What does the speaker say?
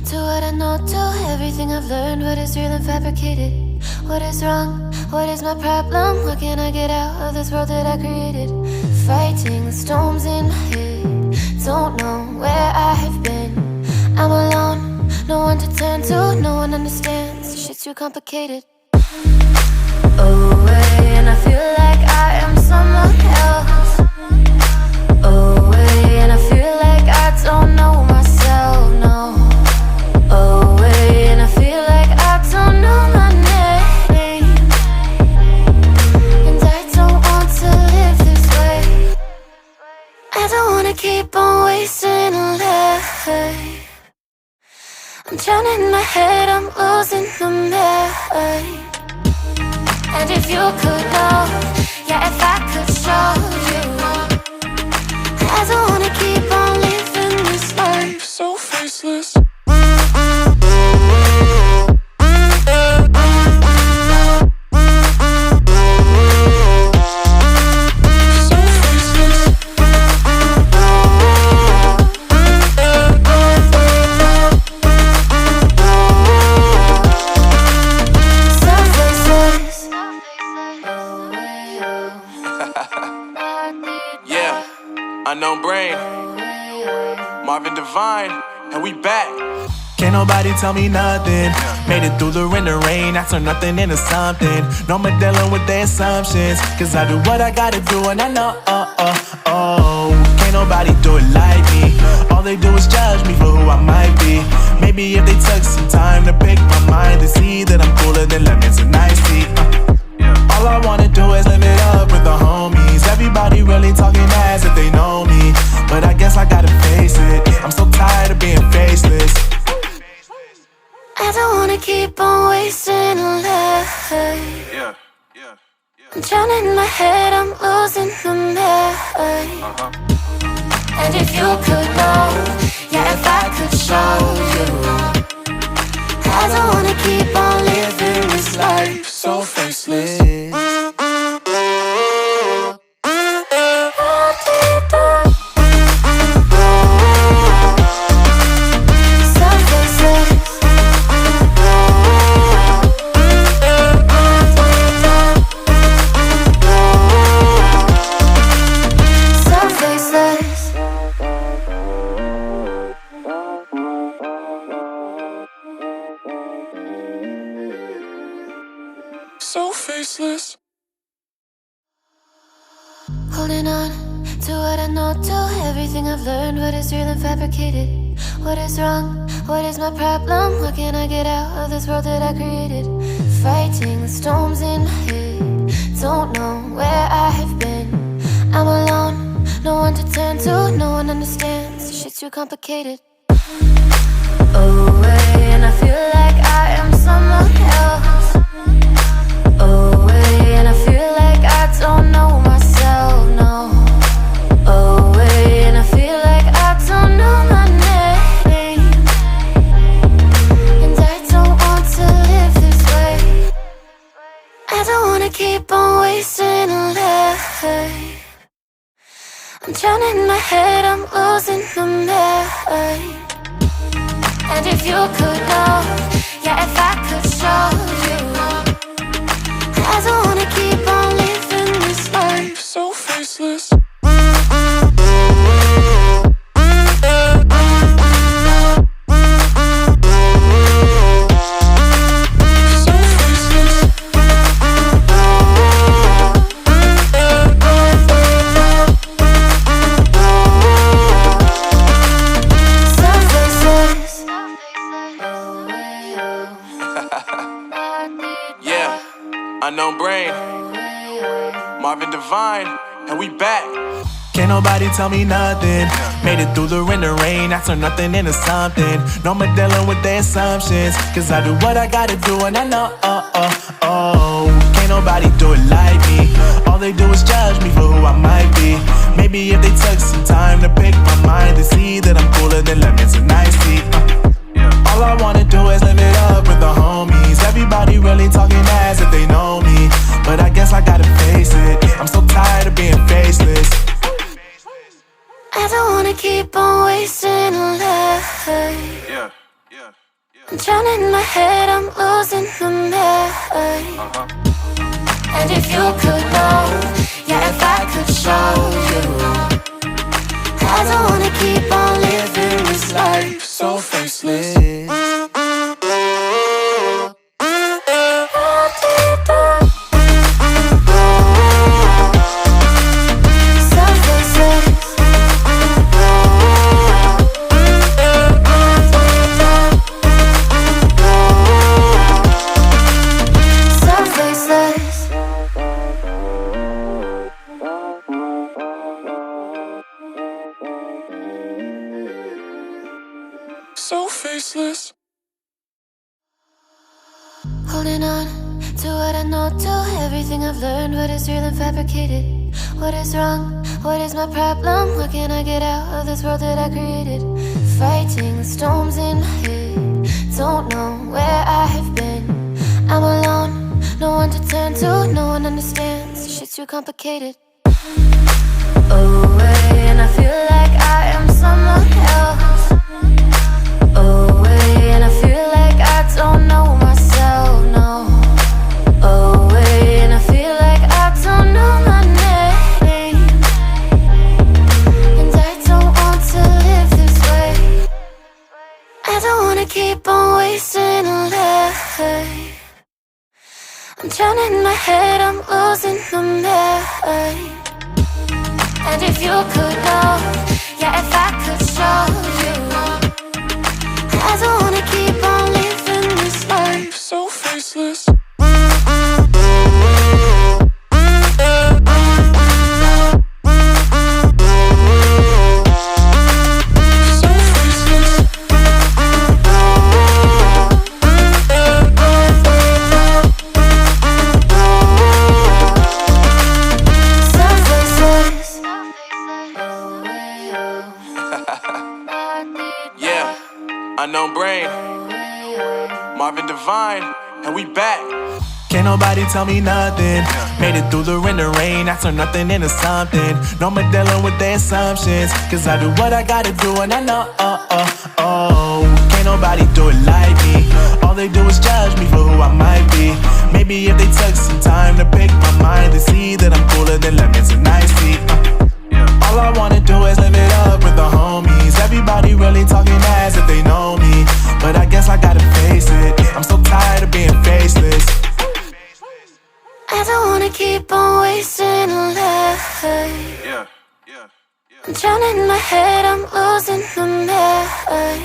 To what I know, to everything I've learned, what is real and fabricated, what is wrong, what is my problem, what can I get out of this world that I created? Fighting the storms in my head, don't know where I have been. I'm alone, no one to turn to, no one understands, this shit's too complicated. Away, and I feel like I am someone else. Away, and I feel like I don't know myself, no. Away, and I feel like I don't know my name. And I don't want to live this way. I don't wanna keep on wasting a life. I'm drowning in my head, I'm losing my mind. And if you could know, yeah, if I could show you, I don't wanna keep on living this life so faceless. Unknown brain, Marvin Divine, and we back. Can't nobody tell me nothing. Made it through the rain and rain, I turned nothing into something. No more dealing with their assumptions, cause I do what I gotta do and I know, can't nobody do it like me. All they do is judge me for who I might be. Maybe if they took some time to pick my mind and see that I'm cooler than lemons and iced tea. All I wanna do is live it up with the homies. Everybody really talking as if they know me, but I guess I gotta face it, I'm so tired of being faceless. I don't wanna keep on wasting a life. I'm drowning in my head, I'm losing my mind. And if you could know, yeah, if I could show you, I don't wanna keep on living this life so faceless. So faceless. Holding on to what I know, to everything I've learned, what is real and fabricated, what is wrong, what is my problem, what can I get out of this world that I created? Fighting the storms in my head, don't know where I have been. I'm alone, no one to turn to, no one understands, this shit's too complicated. Away, and I feel like I am someone else. Away, and I feel like I don't know myself, no. Away, and I feel like I don't know my name. And I don't want to live this way. I don't wanna keep on wasting a life. I'm drowning in my head, I'm losing my mind. And if you could know, yeah, if I could show you, I don't wanna keep on living this life so faceless. Unknown brain, Marvin Divine, and we back. Can't nobody tell me nothing. Made it through the rain and rain, I turned nothing into something. No more dealing with their assumptions, cause I do what I gotta do and I know, can't nobody do it like me. All they do is judge me for who I might be. Maybe if they took some time to pick my mind and see that I'm cooler than lemons and iced tea. All I wanna do is live it up with the homies. Everybody really talking as if they know me, but I guess I gotta face it, I'm so tired of being faceless. I don't wanna keep on wasting a life. I'm drowning in my head, I'm losing my mind. And if you could know, yeah, if I could show you, I don't wanna keep on living this life so faceless. So faceless. Holding on to what I know, to everything I've learned. What is real and fabricated? What is wrong? What is my problem? How can I get out of this world that I created? Fighting the storms in my head, don't know where I have been. I'm alone, no one to turn to, no one understands. This shit's too complicated. Away, and I feel like I am someone else. Away, and I feel like I don't know myself, no. Away, and I feel like I don't know my name. And I don't want to live this way. I don't wanna keep on wasting a life. I'm drowning in my head, I'm losing my mind. And if you could know, yeah, if I could show you, I don't wanna keep on living this life So faceless. Yeah, unknown brain, Marvin Divine, and we back. Can't nobody tell me nothing. Made it through the rain, I turned nothing into something. No more dealing with their assumptions, cause I do what I gotta do and I know, can't nobody do it like me. All they do is judge me for who I might be. Maybe if they took some time to pick my mind, they see that I'm cooler than lemons and iced tea. All I wanna do is live it up with the homies. Everybody really talking as if they know me, but I guess I gotta face it. I'm so tired of being faceless. I don't wanna keep on wasting a life. I'm drowning in my head, I'm losing my mind.